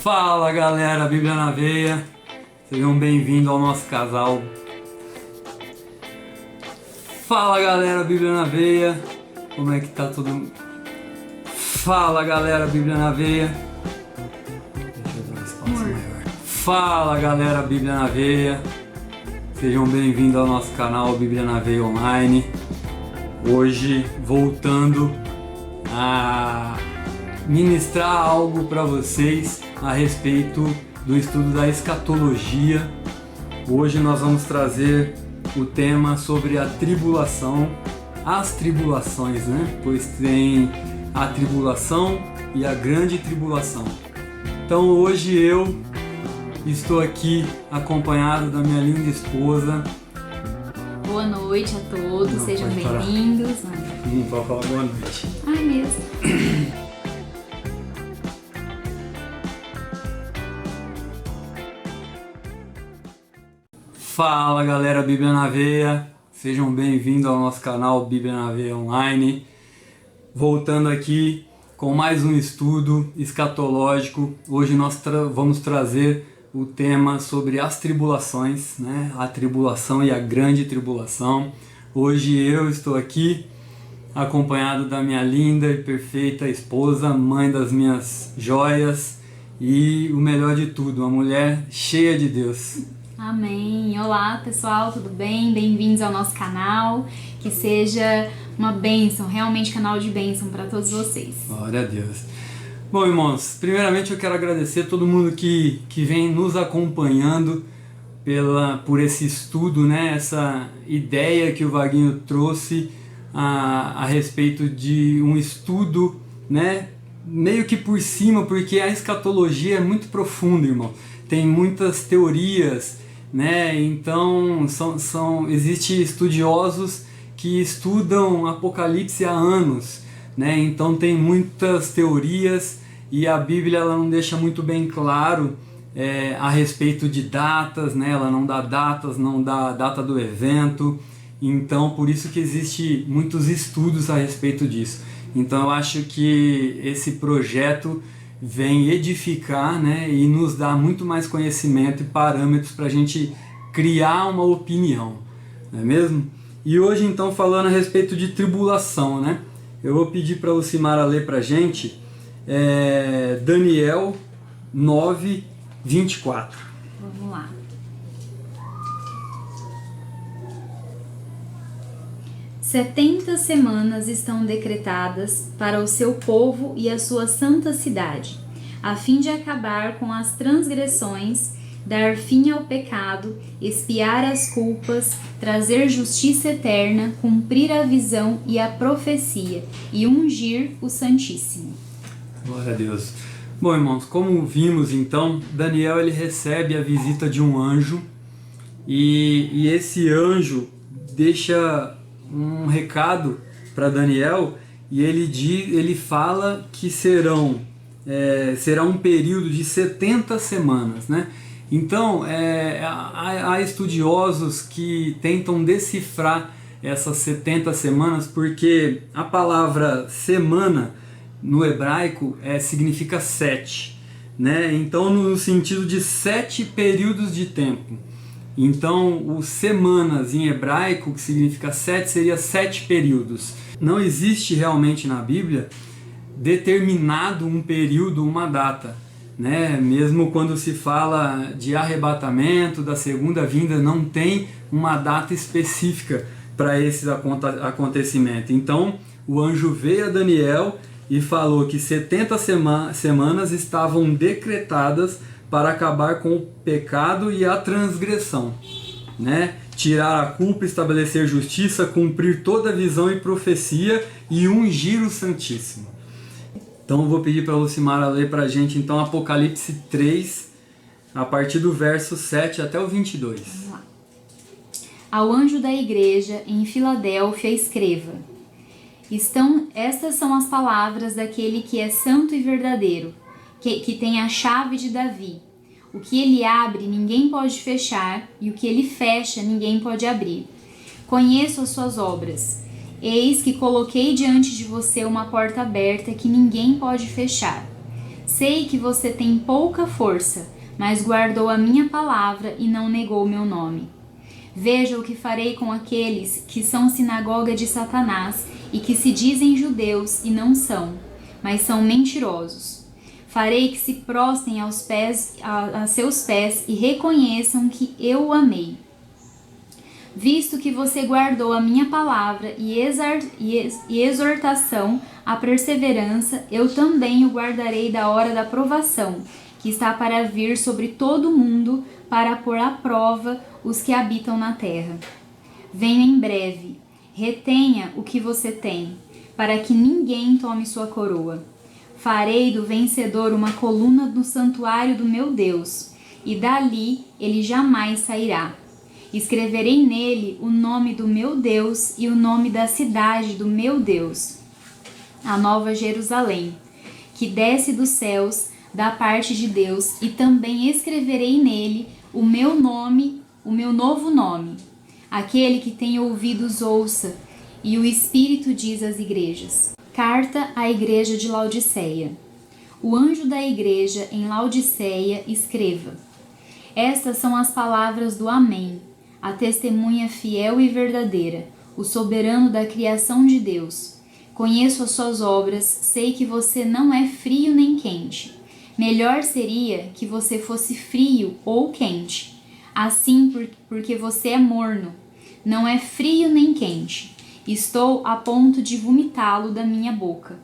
Fala galera, Bíblia na Veia, sejam bem-vindos ao nosso casal. Fala galera, Bíblia na Veia, como é que tá todo mundo? Fala galera, Bíblia na Veia. Deixa eu dar um espaço maior. Fala galera, Bíblia na Veia, sejam bem-vindos ao nosso canal Bíblia na Veia Online. Hoje voltando a ministrar algo para vocês a respeito do estudo da escatologia. Hoje nós vamos trazer o tema sobre a tribulação, as tribulações, né? Pois tem a tribulação e a grande tribulação. Então hoje eu estou aqui acompanhado da minha linda esposa. Boa noite a todos, sejam bem-vindos. Não pode falar boa noite. Ai, mesmo. Fala galera, Bíblia na Veia, sejam bem-vindos ao nosso canal Bíblia na Veia Online. Voltando aqui com mais um estudo escatológico. Hoje nós vamos trazer o tema sobre as tribulações, né? A tribulação e a grande tribulação. Hoje eu estou aqui acompanhado da minha linda e perfeita esposa, mãe das minhas joias e o melhor de tudo, uma mulher cheia de Deus. Amém. Olá pessoal, tudo bem? Bem-vindos ao nosso canal. Que seja uma bênção, realmente canal de bênção para todos vocês. Glória a Deus. Bom, irmãos, primeiramente eu quero agradecer a todo mundo que vem nos acompanhando por esse estudo, né? Essa ideia que o Vaguinho trouxe a respeito de um estudo, né? Meio que por cima, porque a escatologia é muito profunda, irmão. Tem muitas teorias, né? Então existem estudiosos que estudam Apocalipse há anos, né? Então tem muitas teorias e a Bíblia ela não deixa muito bem claro a respeito de datas, né? Ela não dá datas, não dá data do evento, então por isso que existe muitos estudos a respeito disso. Então eu acho que esse projeto vem edificar, né, e nos dá muito mais conhecimento e parâmetros para a gente criar uma opinião, não é mesmo? E hoje então falando a respeito de tribulação, né, eu vou pedir para o Lucimara ler para a gente Daniel 9, 24. Vamos lá. "70 semanas estão decretadas para o seu povo e a sua santa cidade, a fim de acabar com as transgressões, dar fim ao pecado, expiar as culpas, trazer justiça eterna, cumprir a visão e a profecia, e ungir o Santíssimo." Glória a Deus. Bom, irmãos, como vimos então, Daniel ele recebe a visita de um anjo e esse anjo deixa um recado para Daniel e ele fala que será um período de 70 semanas, né? Então há estudiosos que tentam decifrar essas 70 semanas porque a palavra semana no hebraico significa 7, né? Então no sentido de 7 períodos de tempo. Então, os semanas em hebraico, que significa 7, seria 7 períodos. Não existe realmente na Bíblia determinado um período, uma data, né? Mesmo quando se fala de arrebatamento, da segunda vinda, não tem uma data específica para esse acontecimento. Então, o anjo veio a Daniel e falou que 70 semanas estavam decretadas para acabar com o pecado e a transgressão, né? Tirar a culpa, estabelecer justiça, cumprir toda a visão e profecia e ungir o Santíssimo. Então eu vou pedir para a Lucimara ler para a gente então Apocalipse 3, a partir do verso 7 até o 22. Vamos lá. "Ao anjo da igreja em Filadélfia escreva: Estas são as palavras daquele que é santo e verdadeiro, que tem a chave de Davi. O que ele abre, ninguém pode fechar, e o que ele fecha, ninguém pode abrir. Conheço as suas obras. Eis que coloquei diante de você uma porta aberta que ninguém pode fechar. Sei que você tem pouca força, mas guardou a minha palavra e não negou meu nome. Veja o que farei com aqueles que são sinagoga de Satanás e que se dizem judeus e não são, mas são mentirosos. Farei que se prostrem a seus pés e reconheçam que eu o amei. Visto que você guardou a minha palavra e exortação à perseverança, eu também o guardarei da hora da provação, que está para vir sobre todo o mundo, para pôr à prova os que habitam na terra. Venho em breve, retenha o que você tem, para que ninguém tome sua coroa. Farei do vencedor uma coluna no santuário do meu Deus, e dali ele jamais sairá. Escreverei nele o nome do meu Deus e o nome da cidade do meu Deus, a Nova Jerusalém, que desce dos céus da parte de Deus, e também escreverei nele o meu novo nome. Aquele que tem ouvidos ouça, e o Espírito diz às igrejas. Carta à igreja de Laodiceia. O anjo da igreja em Laodiceia escreva: Estas são as palavras do Amém, a testemunha fiel e verdadeira, o soberano da criação de Deus. Conheço as suas obras, sei que você não é frio nem quente. Melhor seria que você fosse frio ou quente. Assim, porque você é morno, não é frio nem quente. Estou a ponto de vomitá-lo da minha boca.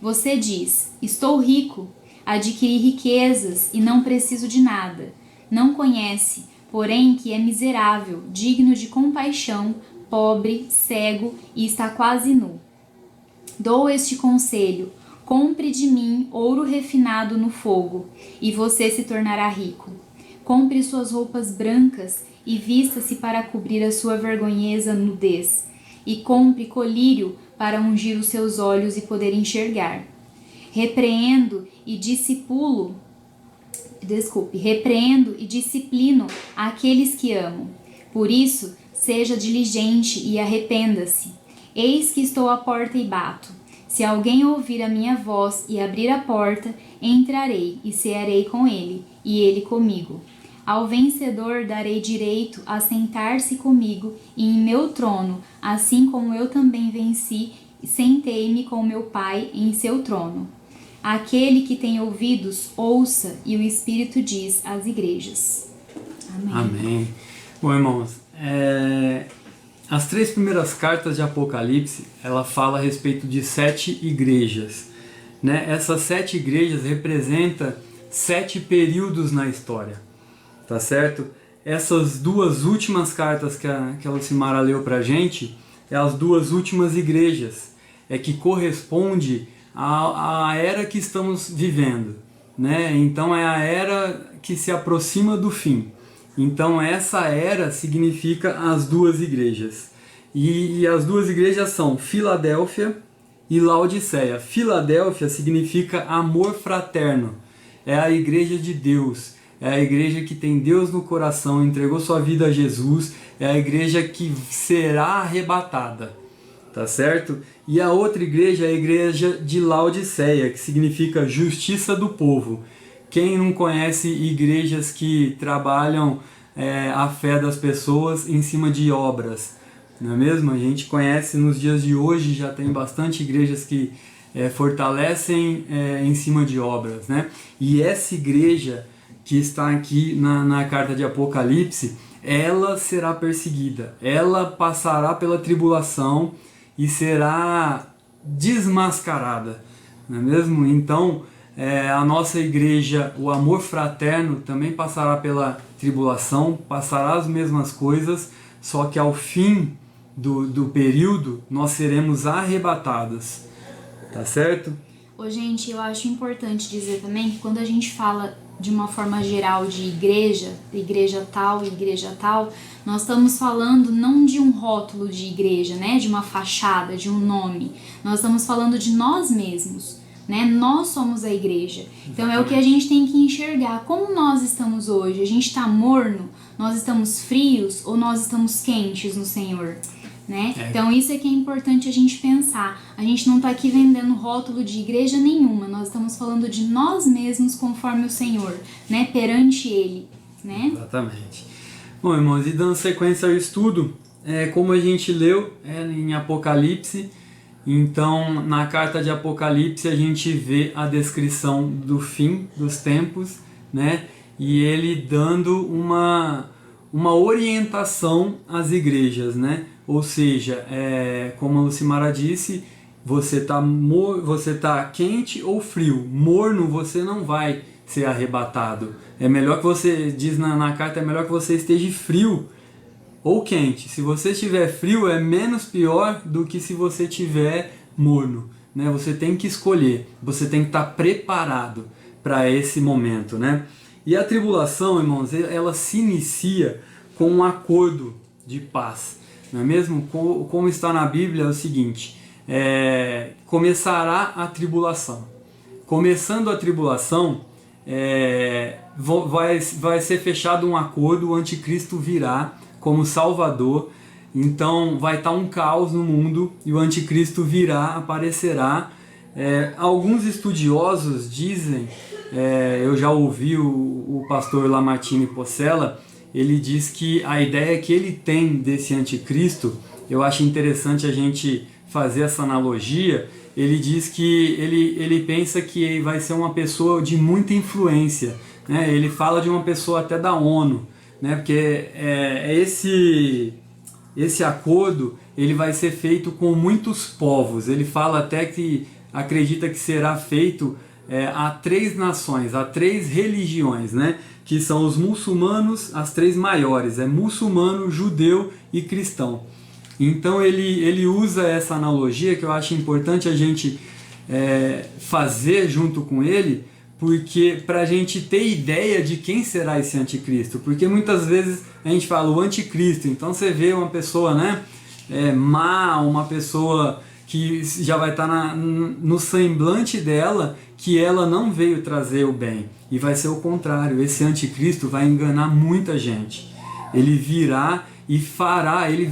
Você diz: estou rico, adquiri riquezas e não preciso de nada. Não conhece, porém, que é miserável, digno de compaixão, pobre, cego e está quase nu. Dou este conselho: compre de mim ouro refinado no fogo, e você se tornará rico. Compre suas roupas brancas e vista-se para cobrir a sua vergonhosa nudez. E compre colírio para ungir os seus olhos e poder enxergar. Repreendo e disciplino aqueles que amo. Por isso, seja diligente e arrependa-se. Eis que estou à porta e bato. Se alguém ouvir a minha voz e abrir a porta, entrarei e cearei com ele, e ele comigo. Ao vencedor darei direito a sentar-se comigo e em meu trono, assim como eu também venci e sentei-me com meu Pai em seu trono. Aquele que tem ouvidos, ouça, e o Espírito diz às igrejas. Amém. Amém. Bom, irmãos, as 3 primeiras cartas de Apocalipse, ela fala a respeito de 7 igrejas. Né? Essas 7 igrejas representam 7 períodos na história. Tá certo? Essas 2 últimas cartas que a Lucimara leu pra gente, é as 2 últimas igrejas, que corresponde à era que estamos vivendo, né? Então é a era que se aproxima do fim. Então essa era significa as 2 igrejas. E as 2 igrejas são Filadélfia e Laodiceia. Filadélfia significa amor fraterno, é a igreja de Deus. É a igreja que tem Deus no coração, entregou sua vida a Jesus, é a igreja que será arrebatada, tá certo? E a outra igreja é a igreja de Laodiceia, que significa justiça do povo. Quem não conhece igrejas que trabalham a fé das pessoas em cima de obras, não é mesmo? A gente conhece nos dias de hoje, já tem bastante igrejas que fortalecem em cima de obras, né? E essa igreja que está aqui na carta de Apocalipse, ela será perseguida, ela passará pela tribulação e será desmascarada, não é mesmo? Então, a nossa igreja, o amor fraterno, também passará pela tribulação, passará as mesmas coisas, só que ao fim do período, nós seremos arrebatados, tá certo? Gente, eu acho importante dizer também que quando a gente fala de uma forma geral de igreja tal, nós estamos falando não de um rótulo de igreja, né, de uma fachada, de um nome. Nós estamos falando de nós mesmos, né? Nós somos a igreja. Então é o que a gente tem que enxergar. Como nós estamos hoje? A gente está morno? Nós estamos frios ou nós estamos quentes no Senhor? né? Então isso é que é importante a gente pensar. A gente não está aqui vendendo rótulo de igreja nenhuma, nós estamos falando de nós mesmos conforme o Senhor, né? Perante Ele, né? Exatamente. Bom, irmãos, e dando sequência ao estudo, como a gente leu em Apocalipse, então na carta de Apocalipse a gente vê a descrição do fim dos tempos, né? E ele dando uma orientação às igrejas, né? Ou seja, como a Lucimara disse, você tá quente ou frio, morno você não vai ser arrebatado. É melhor que você, diz na carta, é melhor que você esteja frio ou quente. Se você estiver frio é menos pior do que se você estiver morno, né? Você tem que escolher, você tem que estar preparado para esse momento, né? E a tribulação, irmãos, ela se inicia com um acordo de paz, não é mesmo? Como está na Bíblia é o seguinte, começará a tribulação. Começando a tribulação, vai ser fechado um acordo, o anticristo virá como salvador, então vai estar um caos no mundo e o anticristo virá, aparecerá. Alguns estudiosos dizem, eu já ouvi o pastor Lamartine Possela, ele diz que a ideia que ele tem desse anticristo, eu acho interessante a gente fazer essa analogia. Ele diz que ele pensa que vai ser uma pessoa de muita influência, né? Ele fala de uma pessoa até da ONU, né? Porque esse acordo ele vai ser feito com muitos povos. Ele fala até que acredita que será feito a 3 nações, a 3 religiões, né? Que são os muçulmanos, as 3 maiores, muçulmano, judeu e cristão. Então ele usa essa analogia que eu acho importante a gente fazer junto com ele, porque para a gente ter ideia de quem será esse anticristo, porque muitas vezes a gente fala o anticristo, então você vê uma pessoa, né, má, uma pessoa que já vai estar no semblante dela que ela não veio trazer o bem, e vai ser o contrário. Esse anticristo vai enganar muita gente. Ele virá e fará, ele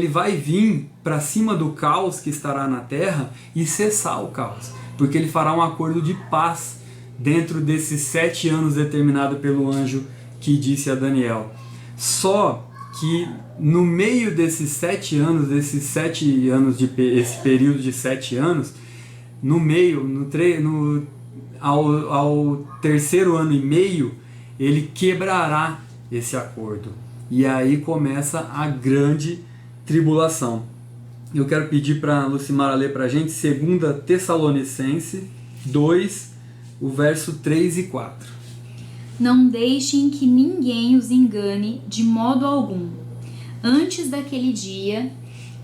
vai vir para cima do caos que estará na terra e cessar o caos, porque ele fará um acordo de paz dentro desses 7 anos determinado pelo anjo que disse a Daniel. Só que no meio desses 7 anos, esse período de 7 anos, no meio, ao terceiro ano e meio, ele quebrará esse acordo. E aí começa a grande tribulação. Eu quero pedir para a Lucimara ler para a gente 2 Tessalonicenses 2, o verso 3 e 4. Não deixem que ninguém os engane de modo algum. Antes daquele dia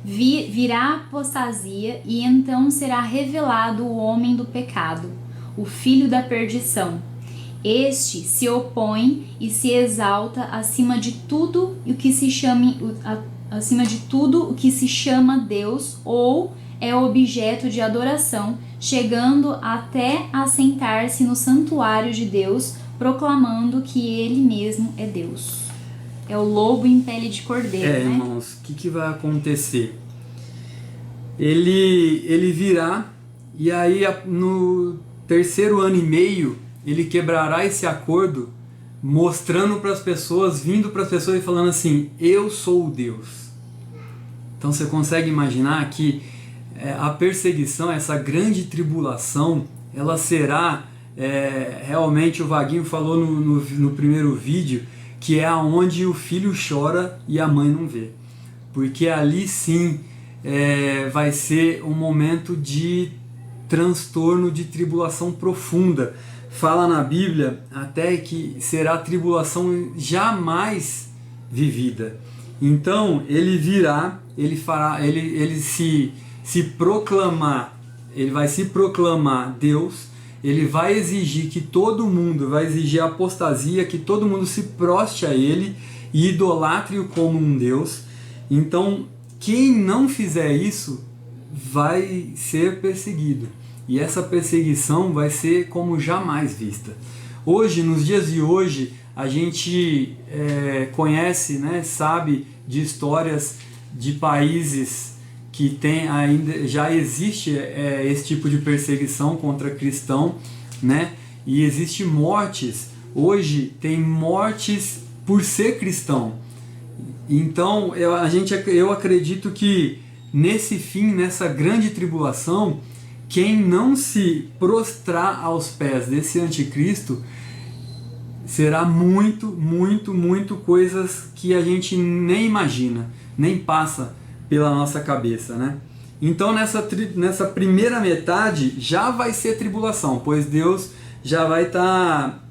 virá a apostasia, e então será revelado o homem do pecado, o filho da perdição. Este se opõe e se exalta acima de tudo o que se chama Deus ou é objeto de adoração, chegando até a sentar-se no santuário de Deus, proclamando que ele mesmo é Deus. É o lobo em pele de cordeiro, né? Irmãos, o que vai acontecer? Ele virá, e aí no terceiro ano e meio ele quebrará esse acordo, mostrando para as pessoas, vindo para as pessoas e falando assim: eu sou o Deus. Então você consegue imaginar que a perseguição, essa grande tribulação, ela será, realmente o Vaguinho falou no primeiro vídeo, que é onde o filho chora e a mãe não vê. Porque ali sim vai ser um momento de transtorno, de tribulação profunda. Fala na Bíblia até que será tribulação jamais vivida. Então ele virá, ele vai se proclamar Deus, ele vai exigir que todo mundo, vai exigir a apostasia, que todo mundo se proste a ele e idolatre-o como um Deus. Então quem não fizer isso vai ser perseguido. E essa perseguição vai ser como jamais vista. Hoje, nos dias de hoje, a gente conhece, né, sabe de histórias de países que tem ainda já existe esse tipo de perseguição contra cristão, né? E existe mortes. Hoje tem mortes por ser cristão. Então eu acredito que nesse fim, nessa grande tribulação, quem não se prostrar aos pés desse anticristo será muito coisas que a gente nem imagina, nem passa pela nossa cabeça, né? Então nessa primeira metade já vai ser tribulação, pois Deus já vai estar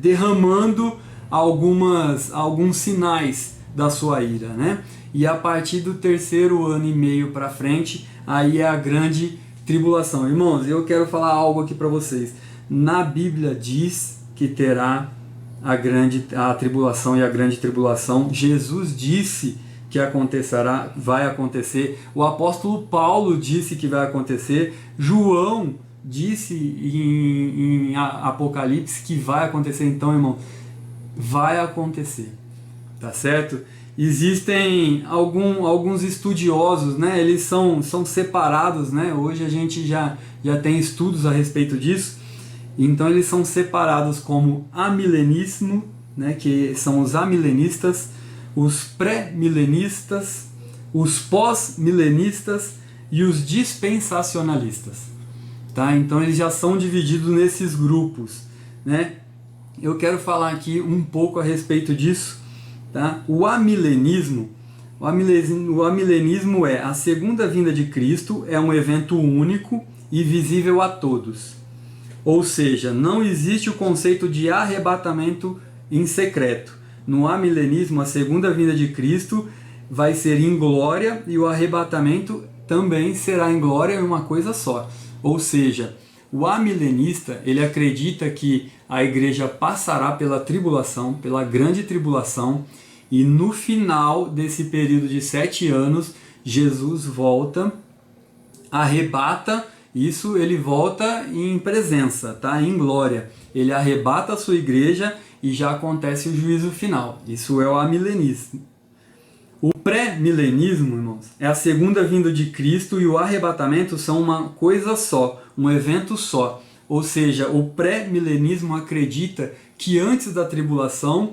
derramando alguns sinais da sua ira, né? E a partir do 3º ano e meio para frente, aí é a grande tribulação. Irmãos, eu quero falar algo aqui para vocês. Na Bíblia diz que terá a tribulação e a grande tribulação. Jesus disse que vai acontecer. O apóstolo Paulo disse que vai acontecer. João disse em Apocalipse que vai acontecer. Então, irmão, vai acontecer, tá certo? Existem alguns estudiosos, né? Eles são separados, né? Hoje a gente já tem estudos a respeito disso. Então eles são separados como amilenismo, né? Que são os amilenistas, os pré-milenistas, os pós-milenistas e os dispensacionalistas, tá? Então eles já são divididos nesses grupos, né? Eu quero falar aqui um pouco a respeito disso, tá? O amilenismo é a segunda vinda de Cristo, é um evento único e visível a todos. Ou seja, não existe o conceito de arrebatamento em secreto. No amilenismo, a segunda vinda de Cristo vai ser em glória e o arrebatamento também será em glória em uma coisa só. Ou seja, o amilenista, ele acredita que a igreja passará pela tribulação, pela grande tribulação, e no final desse período de 7 anos, Jesus volta, arrebata. Isso, ele volta em presença, tá? Em glória. Ele arrebata a sua igreja e já acontece o juízo final. Isso é o amilenismo. O pré-milenismo, irmãos, é a segunda vinda de Cristo e o arrebatamento são uma coisa só, um evento só. Ou seja, o pré-milenismo acredita que antes da tribulação,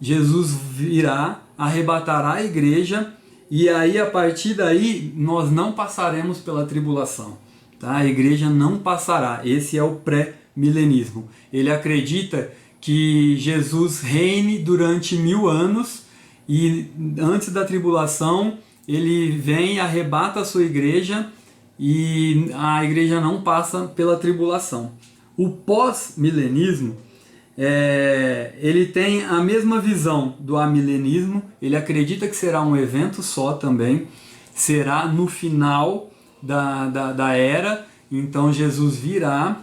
Jesus virá, arrebatará a igreja e aí a partir daí nós não passaremos pela tribulação. Tá? A igreja não passará. Esse é o pré-milenismo. Ele acredita que Jesus reine durante 1000 anos e antes da tribulação ele vem, arrebata a sua igreja e a igreja não passa pela tribulação. O pós-milenismo ele tem a mesma visão do amilenismo. Ele acredita que será um evento só também, será no final da era. Então Jesus virá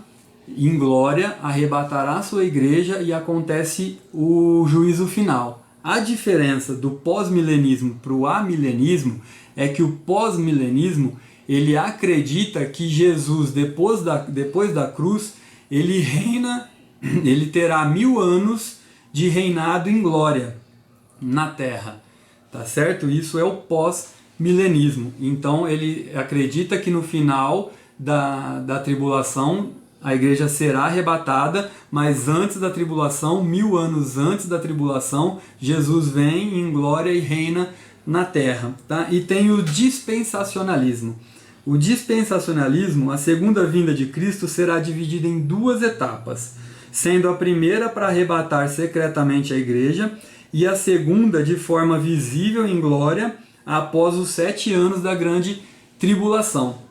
em glória, arrebatará a sua igreja e acontece o juízo final. A diferença do pós-milenismo para o amilenismo é que o pós-milenismo ele acredita que Jesus, depois da cruz, ele reina, ele terá 1000 anos de reinado em glória na terra, tá certo? Isso é o pós-milenismo. Então ele acredita que no final da tribulação a igreja será arrebatada, mas antes da tribulação, 1000 anos antes da tribulação, Jesus vem em glória e reina na terra, tá? E tem o dispensacionalismo. O dispensacionalismo, a segunda vinda de Cristo, será dividida em 2 etapas, sendo a primeira para arrebatar secretamente a igreja e a segunda de forma visível em glória após os 7 anos da grande tribulação.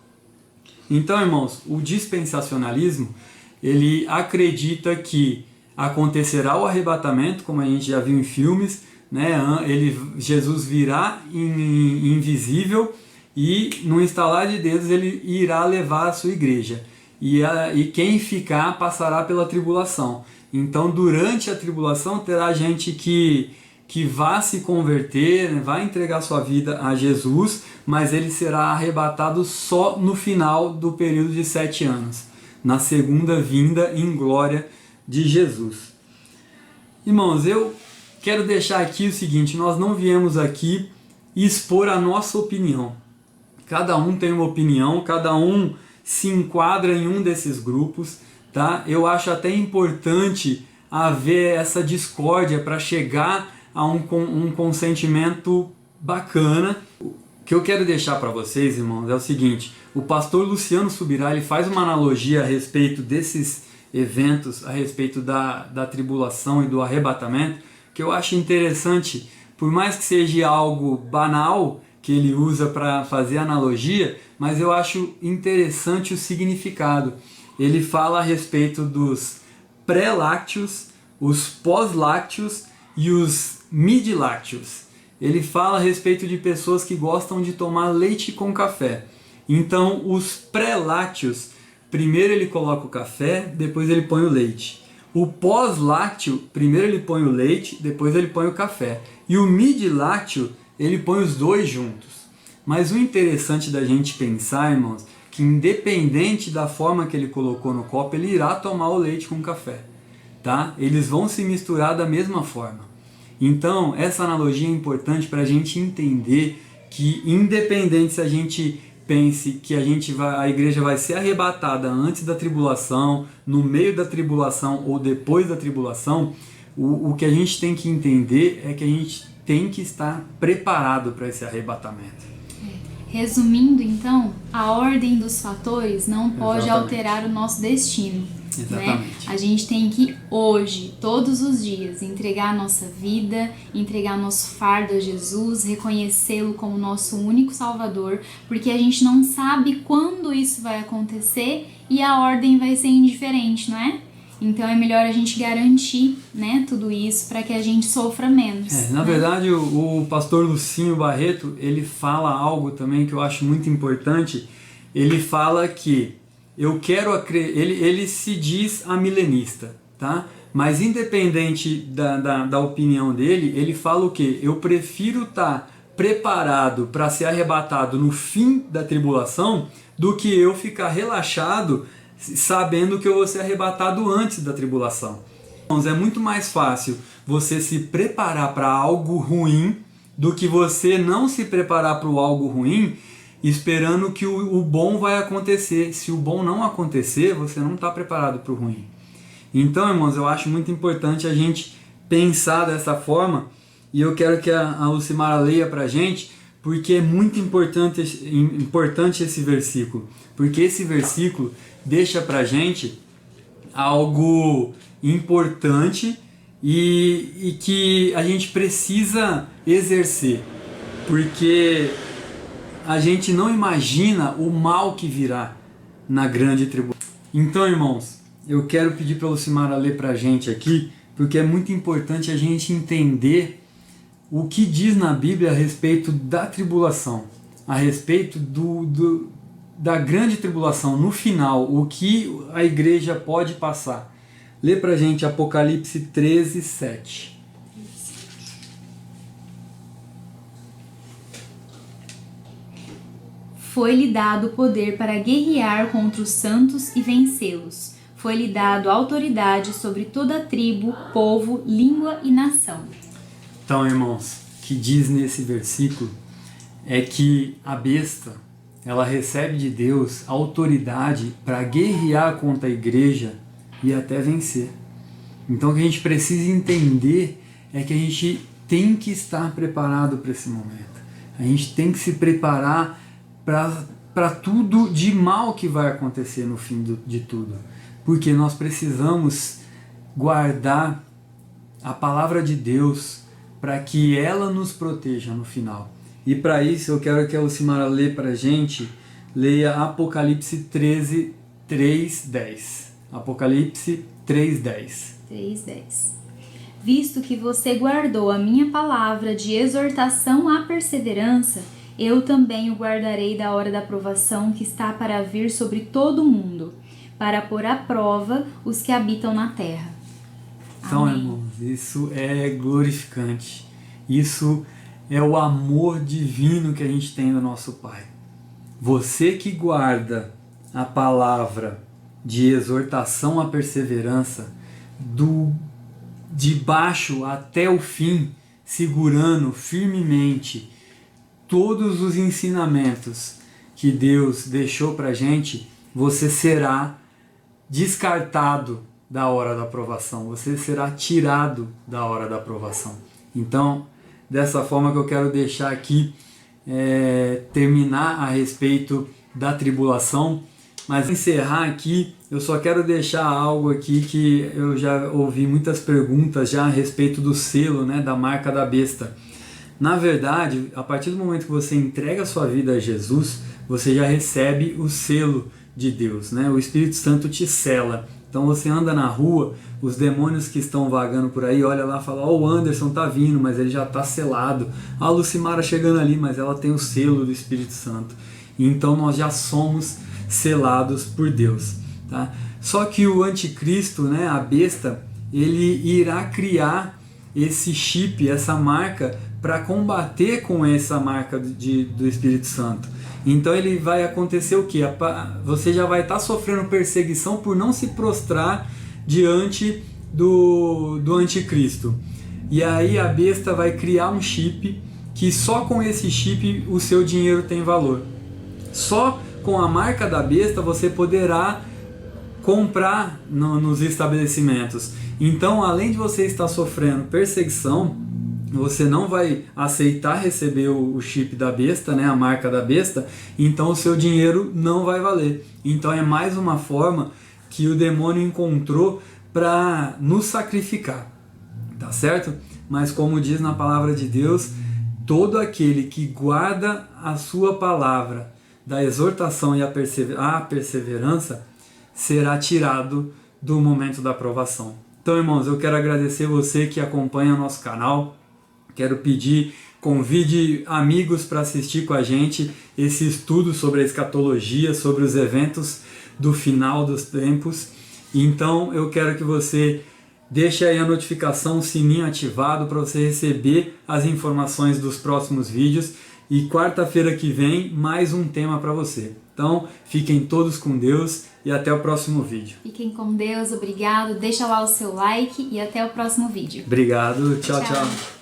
Então, irmãos, o dispensacionalismo, ele acredita que acontecerá o arrebatamento, como a gente já viu em filmes, né? Jesus virá invisível e no instalar de dedos ele irá levar a sua igreja. E quem ficar passará pela tribulação. Então, durante a tribulação, terá gente que vai se converter, vai entregar sua vida a Jesus, mas ele será arrebatado só no final do período de 7 anos, na segunda vinda em glória de Jesus. Irmãos, eu quero deixar aqui o seguinte: nós não viemos aqui expor a nossa opinião. Cada um tem uma opinião, cada um se enquadra em um desses grupos, tá? Eu acho até importante haver essa discórdia para chegar a um consentimento bacana. O que eu quero deixar para vocês, irmãos, é o seguinte: o pastor Luciano Subirá, ele faz uma analogia a respeito desses eventos, a respeito da tribulação e do arrebatamento, que eu acho interessante, por mais que seja algo banal que ele usa para fazer analogia, mas eu acho interessante o significado. Ele fala a respeito dos pré-lácteos, os pós-lácteos e os mid-lácteos. Ele fala a respeito de pessoas que gostam de tomar leite com café. Então, os pré-lácteos, primeiro ele coloca o café, depois ele põe o leite. O pós-lácteo, primeiro ele põe o leite, depois ele põe o café. E o mid-lácteo, ele põe os dois juntos. Mas o interessante da gente pensar, irmãos, que independente da forma que ele colocou no copo, ele irá tomar o leite com café, tá? Eles vão se misturar da mesma forma. Então, essa analogia é importante para a gente entender que, independente se a gente pense que a igreja vai ser arrebatada antes da tribulação, no meio da tribulação ou depois da tribulação, o que a gente tem que entender é que a gente tem que estar preparado para esse arrebatamento. Resumindo, então, a ordem dos fatores não pode Exatamente. alterar o nosso destino. Exatamente. Né? A gente tem que hoje, todos os dias, entregar a nossa vida, entregar nosso fardo a Jesus, reconhecê-lo como nosso único Salvador, porque a gente não sabe quando isso vai acontecer e a ordem vai ser indiferente, não é? Então é melhor a gente garantir, né, tudo isso para que a gente sofra menos. Na verdade, o pastor Lucinho Barreto, ele fala algo também que eu acho muito importante. Ele fala que ele se diz amilenista, tá? Mas independente da opinião dele, ele fala o quê? Eu prefiro estar preparado para ser arrebatado no fim da tribulação do que eu ficar relaxado sabendo que eu vou ser arrebatado antes da tribulação. Então, é muito mais fácil você se preparar para algo ruim do que você não se preparar para o algo ruim esperando que o bom vai acontecer. Se o bom não acontecer, você não está preparado para o ruim. Então, irmãos, eu acho muito importante a gente pensar dessa forma, e eu quero que a Lucimara leia para a gente, porque é muito importante esse versículo, porque esse versículo deixa para a gente algo importante e que a gente precisa exercer, porque a gente não imagina o mal que virá na grande tribulação. Então, irmãos, eu quero pedir para a Lucimara ler para a gente aqui, porque é muito importante a gente entender o que diz na Bíblia a respeito da tribulação, a respeito da grande tribulação, no final, o que a igreja pode passar. Lê pra gente Apocalipse 13, 7. Foi-lhe dado poder para guerrear contra os santos e vencê-los. Foi-lhe dado autoridade sobre toda tribo, povo, língua e nação. Então, irmãos, o que diz nesse versículo é que a besta, ela recebe de Deus autoridade para guerrear contra a igreja e até vencer. Então o que a gente precisa entender é que a gente tem que estar preparado para esse momento. A gente tem que se preparar para tudo de mal que vai acontecer no fim de tudo. Porque nós precisamos guardar a palavra de Deus para que ela nos proteja no final. E para isso eu quero que a Lucimara lê para a gente, leia Apocalipse 13, 3, 10. Apocalipse 3, 10. 3:10. Visto que você guardou a minha palavra de exortação à perseverança, eu também o guardarei da hora da provação que está para vir sobre todo o mundo, para pôr à prova os que habitam na terra. Então, Amém. irmãos, isso é glorificante. Isso é o amor divino que a gente tem do nosso Pai. Você que guarda a palavra de exortação à perseverança, de baixo até o fim, segurando firmemente todos os ensinamentos que Deus deixou pra gente, você será descartado da hora da provação, você será tirado da hora da provação. Então, dessa forma que eu quero deixar aqui, terminar a respeito da tribulação, mas encerrar aqui, eu só quero deixar algo aqui que eu já ouvi muitas perguntas já a respeito do selo, né, da marca da besta. Na verdade, a partir do momento que você entrega a sua vida a Jesus, você já recebe o selo de Deus, né? O Espírito Santo te sela. Então você anda na rua, os demônios que estão vagando por aí, olha lá e fala, o Anderson tá vindo, mas ele já tá selado. A Lucimara chegando ali, mas ela tem o selo do Espírito Santo. Então nós já somos selados por Deus, tá? Só que o anticristo, né, a besta, ele irá criar esse chip, essa marca, para combater com essa marca do Espírito Santo. Então ele vai acontecer o que? Você já vai estar sofrendo perseguição por não se prostrar diante do anticristo. E aí a besta vai criar um chip que só com esse chip o seu dinheiro tem valor. Só com a marca da besta você poderá comprar nos estabelecimentos. Então, além de você estar sofrendo perseguição, você não vai aceitar receber o chip da besta, né, a marca da besta, então o seu dinheiro não vai valer. Então é mais uma forma que o demônio encontrou para nos sacrificar, tá certo? Mas como diz na palavra de Deus, todo aquele que guarda a sua palavra da exortação e a perseverança será tirado do momento da provação. Então, irmãos, eu quero agradecer você que acompanha o nosso canal. Quero pedir, convide amigos para assistir com a gente esse estudo sobre a escatologia, sobre os eventos do final dos tempos. Então eu quero que você deixe aí a notificação, o sininho ativado para você receber as informações dos próximos vídeos. E quarta-feira que vem, mais um tema para você. Então, fiquem todos com Deus e até o próximo vídeo. Fiquem com Deus, obrigado. Deixa lá o seu like e até o próximo vídeo. Obrigado, tchau, tchau.